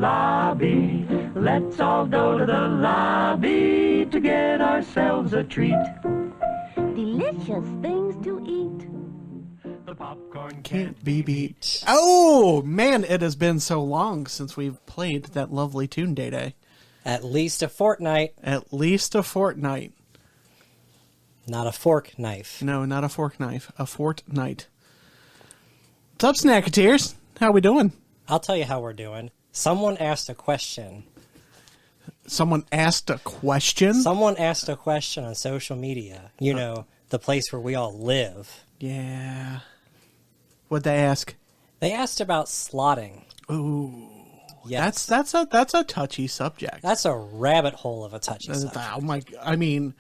Lobby, let's all go to the lobby to get ourselves a treat. Delicious things to eat. The popcorn Can't be beat. Oh, man, it has been so long since we've played that lovely Toon Day. At least a fortnight. At least a fortnight. Not a fork knife. No, not a fork knife. A fortnight. What's up, Snacketeers? How we doing? I'll tell you how we're doing. Someone asked a question. Someone asked a question? Someone asked a question on social media. You know, the place where we all live. Yeah. What'd they ask? They asked about slotting. Ooh. Yes. That's a touchy subject. That's a rabbit hole of a touchy subject. Oh my! I mean,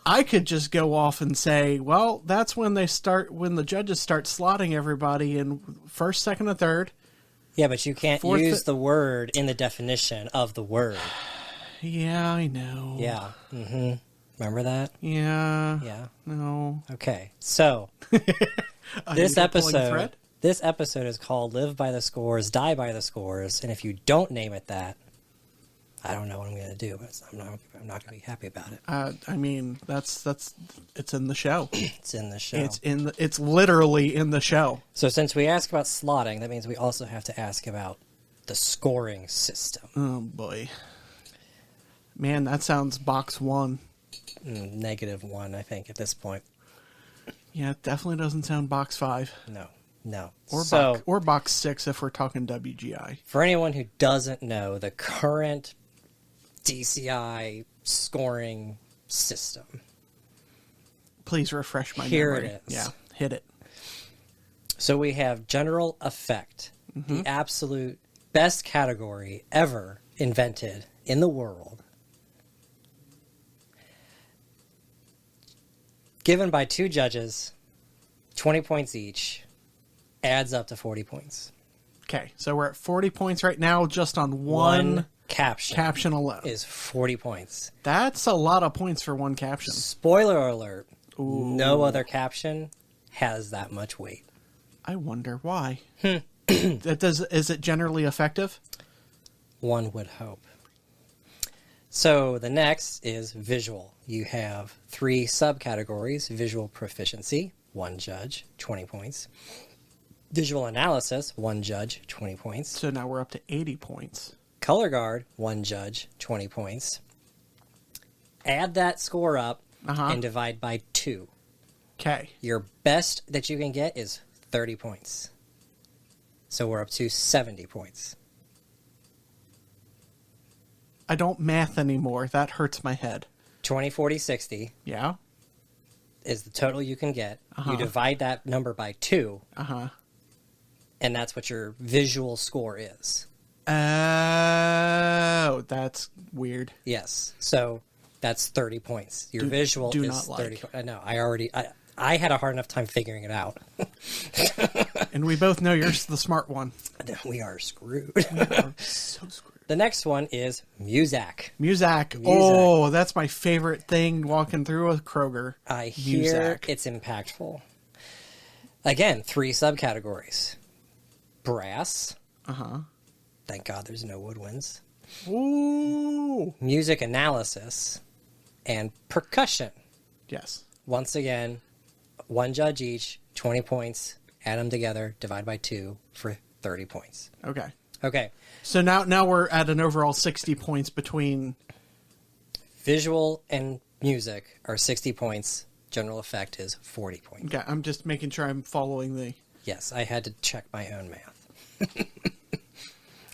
I could just go off and say, well, that's when the judges start slotting everybody in first, second, and third. Yeah, but you can't Fourth- use the word in the definition of the word. Yeah, I know. Yeah. Mm-hmm. Remember that? Yeah. Yeah. No. Okay. So this episode is called "Live by the Scores, Die by the Scores," and if you don't name it that, I don't know what I'm going to do. But I'm not going to be happy about it. I mean, that's it's in the show. It's in the show. It's literally in the show. So since we ask about slotting, that means we also have to ask about the scoring system. Oh boy, man, that sounds box one. -1, I think, at this point. Yeah, it definitely doesn't sound box 5. No. Or box 6 if we're talking WGI. For anyone who doesn't know, the current DCI scoring system. Please refresh my Here memory. it is. Yeah, hit it. So we have general effect, the absolute best category ever invented in the world. Given by 2 judges, 20 points each, adds up to 40 points. Okay, so we're at 40 points right now just on one caption alone. is 40 points. That's a lot of points for one caption. Spoiler alert, Ooh. no other caption has that much weight. I wonder why. Is it generally effective? One would hope. So the next is visual. You have 3 subcategories: visual proficiency, 1 judge, 20 points. Visual analysis, 1 judge, 20 points. So now we're up to 80 points. Color guard, 1 judge, 20 points. Add that score up and divide by 2. Okay. Your best that you can get is 30 points. So we're up to 70 points. I don't math anymore. That hurts my head. 20, 40, 60 Yeah? is the total you can get. You divide that number by 2. And that's what your visual score is. Oh, that's weird. Yes. So that's 30 points. Your visual do is not 30 like. I know. I had a hard enough time figuring it out. And we both know you're the smart one. We are screwed. We are so screwed. The next one is Muzak. Muzak. Oh, that's my favorite thing walking through a Kroger. I hear Muzak. it's impactful. Again, 3 subcategories. Brass. Thank God there's no woodwinds. Ooh. Music analysis. And percussion. Yes. Once again, 1 judge each, 20 points. Add them together, divide by 2 for 30 points. Okay. Okay. So now we're at an overall 60 points between... Visual and music are 60 points. General effect is 40 points. Okay, I'm just making sure I'm following the... Yes, I had to check my own math.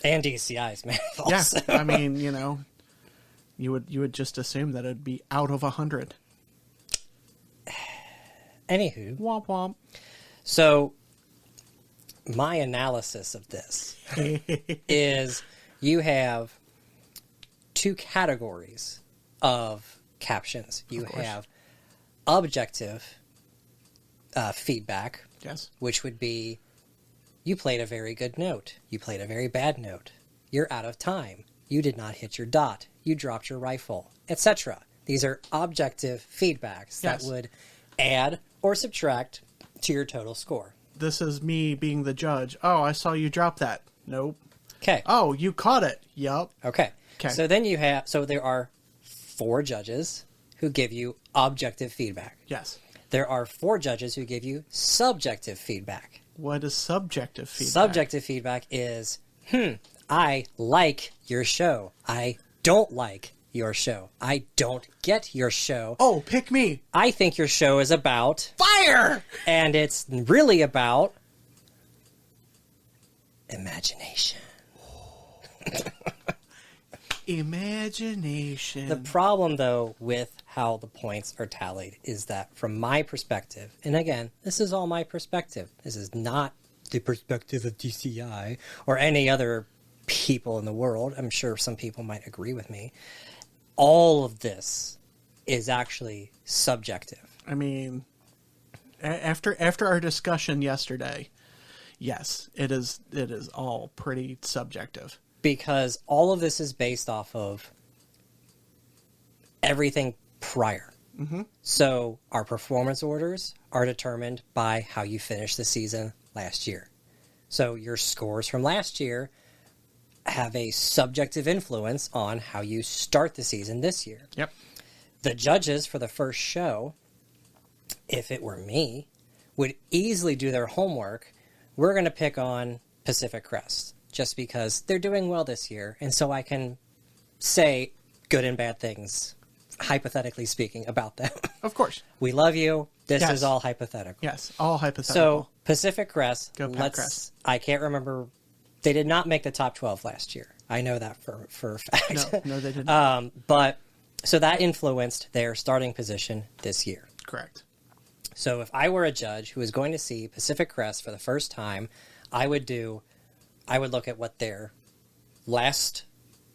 And DCI's math also. Yeah, I mean, you would just assume that it'd be out of 100. Anywho. Womp womp. So, my analysis of this is you have 2 categories of captions. You have objective feedback, Yes. which would be, you played a very good note. You played a very bad note. You're out of time. You did not hit your dot. You dropped your rifle, etc. These are objective feedbacks that would add or subtract to your total score. This is me being the judge. Oh, I saw you drop that. Nope. Okay. Oh, you caught it. Yup. Okay. 'Kay. So then there are 4 judges who give you objective feedback. Yes. There are 4 judges who give you subjective feedback. What is subjective feedback? Subjective feedback is, I like your show. I don't like your show. I don't get your show. Oh, pick me. I think your show is about, Fire! and it's really about imagination. Imagination. The problem, though, with how the points are tallied is that from my perspective, and again, this is all my perspective. This is not the perspective of DCI or any other people in the world. I'm sure some people might agree with me. All of this is actually subjective. I mean, after our discussion yesterday, yes, it is all pretty subjective. Because all of this is based off of everything prior. Mm-hmm. So our performance orders are determined by how you finished the season last year. So your scores from last year have a subjective influence on how you start the season this year. Yep. The judges for the first show, if it were me, would easily do their homework. We're going to pick on Pacific Crest just because they're doing well this year. And so I can say good and bad things, hypothetically speaking, about them. Of course. We love you. This Yes. is all hypothetical. Yes, all hypothetical. So Pacific Crest, Go Pat Crest. I can't remember. They did not make the top 12 last year. I know that for a fact. No, they didn't. But so that influenced their starting position this year. Correct. So if I were a judge who was going to see Pacific Crest for the first time, I would look at what their last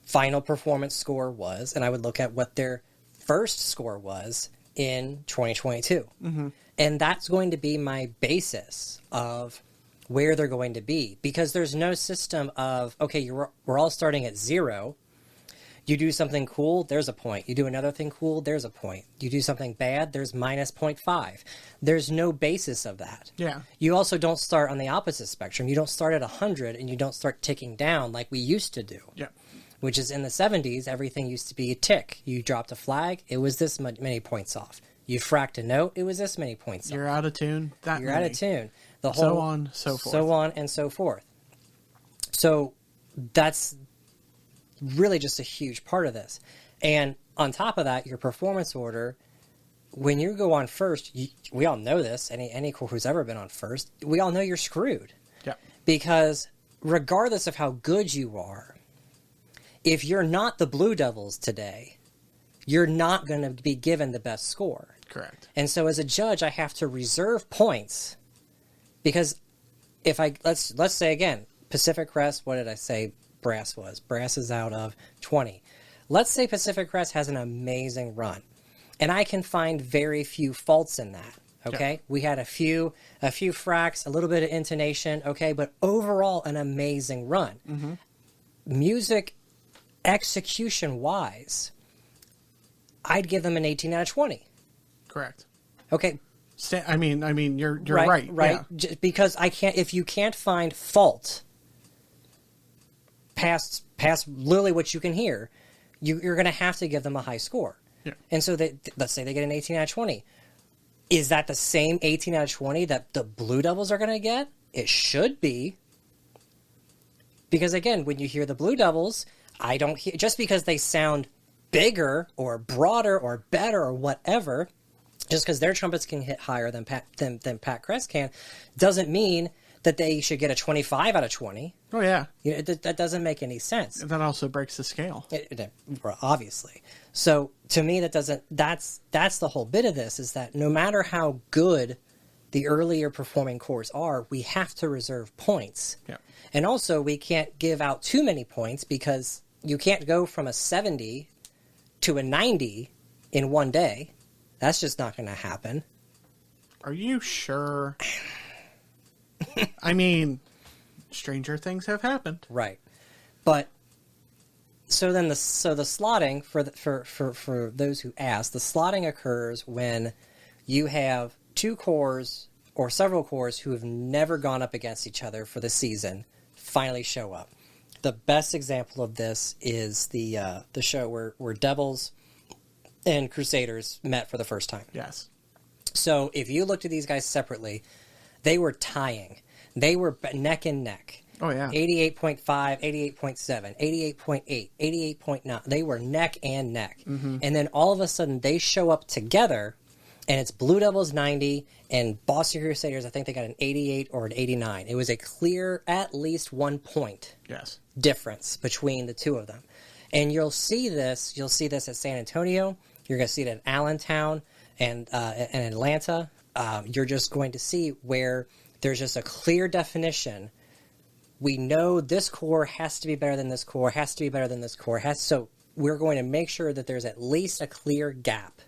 final performance score was, and I would look at what their first score was in 2022. Mm-hmm. And that's going to be my basis of where they're going to be, because there's no system of, okay, we're all starting at 0. You do something cool, there's a point. You do another thing cool, there's a point. You do something bad, there's minus 0.5. There's no basis of that. Yeah. You also don't start on the opposite spectrum. You don't start at 100 and you don't start ticking down like we used to do. Yeah. Which is in the 70s, everything used to be a tick. You dropped a flag, it was this many points off. You fracked a note, it was this many points You're off. out of tune. You're out of tune. The So whole, on, so forth. So on and so forth. So that's really just a huge part of this. And on top of that, your performance order, when you go on first, we all know this, any who's ever been on first, we all know you're screwed. Yeah. Because regardless of how good you are, if you're not the Blue Devils today, you're not going to be given the best score. Correct. And so as a judge, I have to reserve points because if let's say again, Pacific Crest, what did I say Brass was? Brass is out of 20. Let's say Pacific Crest has an amazing run, and I can find very few faults in that. Okay, Yeah. We had a few fracks, a little bit of intonation. Okay, but overall an amazing run. Mm-hmm. Music execution wise, I'd give them an 18 out of 20. Correct. Okay, I mean, you're right. Right. Yeah. Just because if you can't find fault past literally what you can hear, you're going to have to give them a high score. Yeah. And so let's say they get an 18 out of 20. Is that the same 18 out of 20 that the Blue Devils are going to get? It should be. Because again, when you hear the Blue Devils, I don't hear, just because they sound bigger or broader or better or whatever, just because their trumpets can hit higher than Pat Crest can, doesn't mean that they should get a 25 out of 20. Oh yeah. You know, that doesn't make any sense. That also breaks the scale. Obviously. So to me, that's the whole bit of this, is that no matter how good the earlier performing corps are, we have to reserve points. Yeah. And also we can't give out too many points because you can't go from a 70 to a 90 in one day. That's just not going to happen. Are you sure? I mean, stranger things have happened. Right. But so then the slotting for those who ask, the slotting occurs when you have two corps or several corps who have never gone up against each other for the season finally show up. the best example of this is the show where Devils and Crusaders met for the first time. Yes. So if you looked at these guys separately, they were tying. They were neck and neck. Oh, yeah. 88.5, 88.7, 88.8, 88.9. They were neck and neck. Mm-hmm. And then all of a sudden they show up together, and it's Blue Devils 90 and Boston Crusaders, I think they got an 88 or an 89. It was a clear at least 1 point Yes. difference between the two of them. And you'll see this at San Antonio. You're going to see it in Allentown and in Atlanta. You're just going to see where there's just a clear definition. We know this core has to be better than this core, has to be better than this core. So we're going to make sure that there's at least a clear gap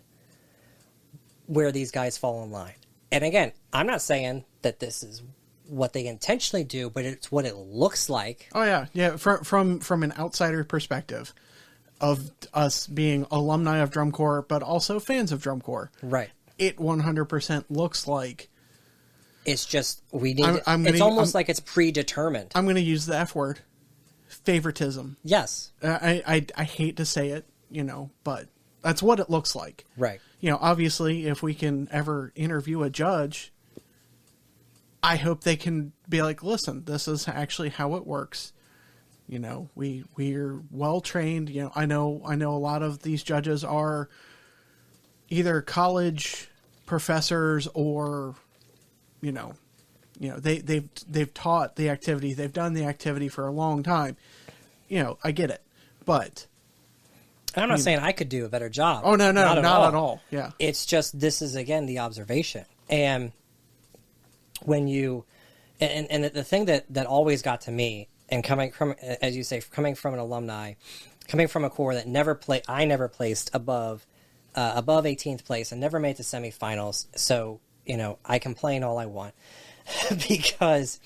where these guys fall in line. And again, I'm not saying that this is what they intentionally do, but it's what it looks like. Oh, yeah. Yeah, from an outsider perspective of us being alumni of Drum Corps, but also fans of Drum Corps. Right. It 100% looks like... It's just, we need... I'm it's almost like it's predetermined. I'm going to use the F word. Favoritism. Yes. I hate to say it, but that's what it looks like. Right. Obviously, if we can ever interview a judge, I hope they can be like, listen, this is actually how it works. We're well trained. I know a lot of these judges are either college professors or, they've taught the activity, they've done the activity for a long time. I get it, but I'm not saying I could do a better job. Oh, no, not at all. Yeah. It's just, this is, again, the observation. And when you, and the thing that always got to me, and coming from, as you say, coming from an alumni, coming from a core that I never placed above 18th place and never made the semifinals. So, I complain all I want because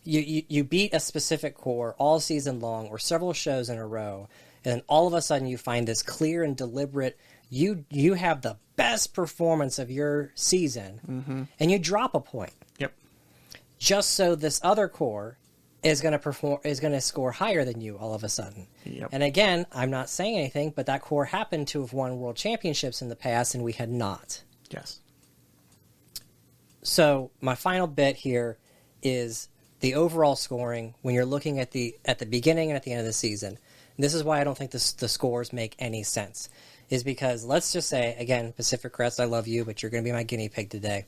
you beat a specific core all season long or several shows in a row. And then all of a sudden you find this clear and deliberate, you have the best performance of your season, and you drop a point. Yep. Just so this other core is going to score higher than you all of a sudden. Yep. And again, I'm not saying anything, but that core happened to have won world championships in the past, and we had not. Yes. So my final bit here is the overall scoring when you're looking at the beginning and at the end of the season. And this is why I don't think the scores make any sense. Is because, let's just say, again, Pacific Crest, I love you, but you're going to be my guinea pig today.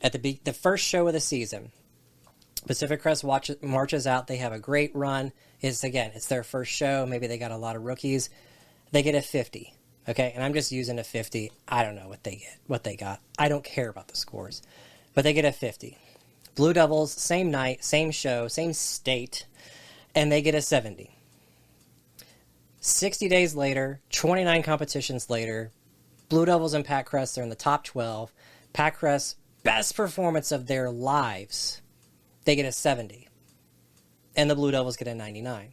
At the first show of the season, Pacific Crest marches out. They have a great run. It's their first show. Maybe they got a lot of rookies. They get a 50. Okay, and I'm just using a 50. I don't know what they got. I don't care about the scores. But they get a 50. Blue Devils, same night, same show, same state, and they get a 70. 60 days later, 29 competitions later, Blue Devils and Pac Crest are in the top 12. Pac Crest's best performance of their lives, they get a 70. And the Blue Devils get a 99.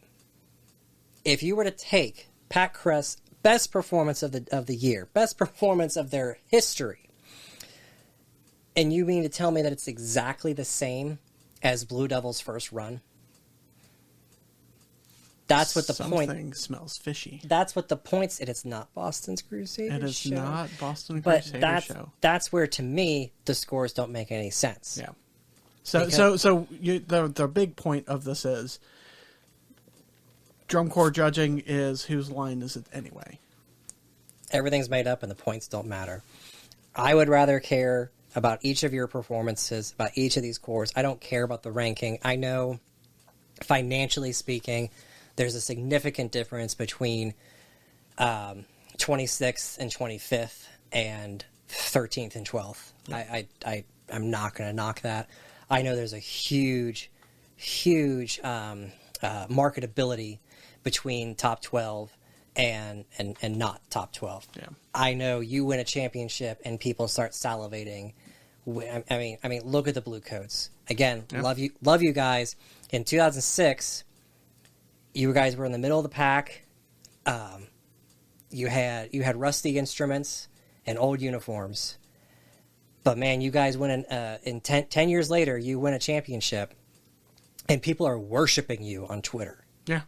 If you were to take Pac Crest's best performance of the year, best performance of their history, and you mean to tell me that it's exactly the same as Blue Devils' first run? That's what the point... Something smells fishy. That's what the points... It's not Boston's Crusaders It is show. not Boston But Crusaders show. that's where, to me, the scores don't make any sense. Yeah. The big point of this is Drum Corps judging is whose line is it anyway? Everything's made up and the points don't matter. I would rather care about each of your performances, about each of these cores. I don't care about the ranking. I know, financially speaking, there's a significant difference between 26th and 25th and 13th and 12th. Yeah. I'm not going to knock that. I know there's a huge marketability between top 12 and not top 12. Yeah. I know you win a championship and people start salivating. I mean, look at the Blue Coats. Again, yeah. love you guys. In 2006, you guys were in the middle of the pack. You had rusty instruments and old uniforms. But man, you guys win in 10 years later, you win a championship, and people are worshiping you on Twitter. Yeah.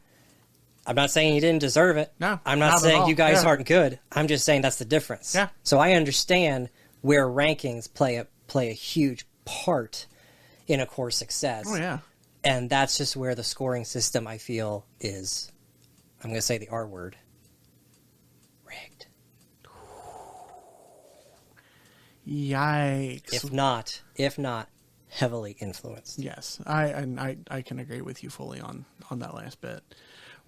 I'm not saying you didn't deserve it. No, I'm not not at saying all. you guys Yeah. aren't good. I'm just saying that's the difference. Yeah. So I understand where rankings play a huge part in a course success. Oh yeah. And that's just where the scoring system, I feel, is, I'm going to say the R word, rigged. Yikes. If not, heavily influenced. Yes, I can agree with you fully on that last bit.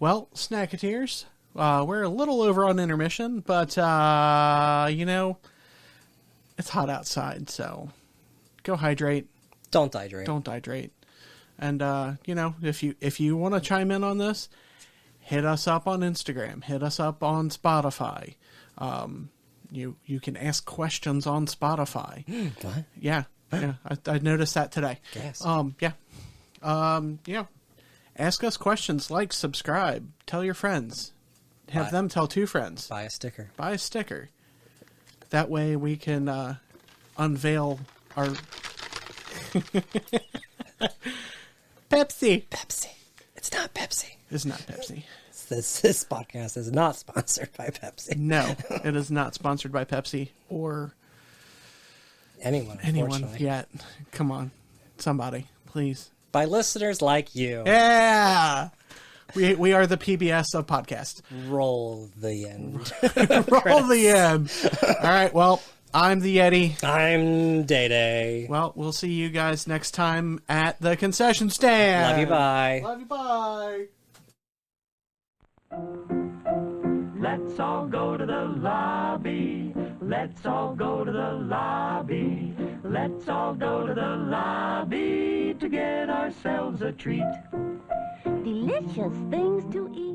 Well, Snacketeers, we're a little over on intermission, but you know, it's hot outside, so go hydrate. Don't hydrate. Don't hydrate. And you know, if you want to chime in on this, hit us up on Instagram, hit us up on Spotify. You can ask questions on Spotify. What? Yeah. Yeah, I noticed that today. Yes. Yeah. Ask us questions, like, subscribe, tell your friends, have them tell 2 friends, Buy a sticker. buy a sticker. That way we can unveil our Pepsi. Pepsi. It's not Pepsi. It's not Pepsi. This podcast is not sponsored by Pepsi. No, it is not sponsored by Pepsi or Anyone, anyone unfortunately. yet. Come on, somebody, please. By listeners like you. Yeah. We are the PBS of podcast. Roll the end. Roll the end. All right. Well, I'm the Yeti. I'm Day Day. Well, we'll see you guys next time at the concession stand. Love you, bye. Love you, bye. Let's all go to the lobby. Let's all go to the lobby. Let's all go to the lobby to get ourselves a treat. Delicious things to eat.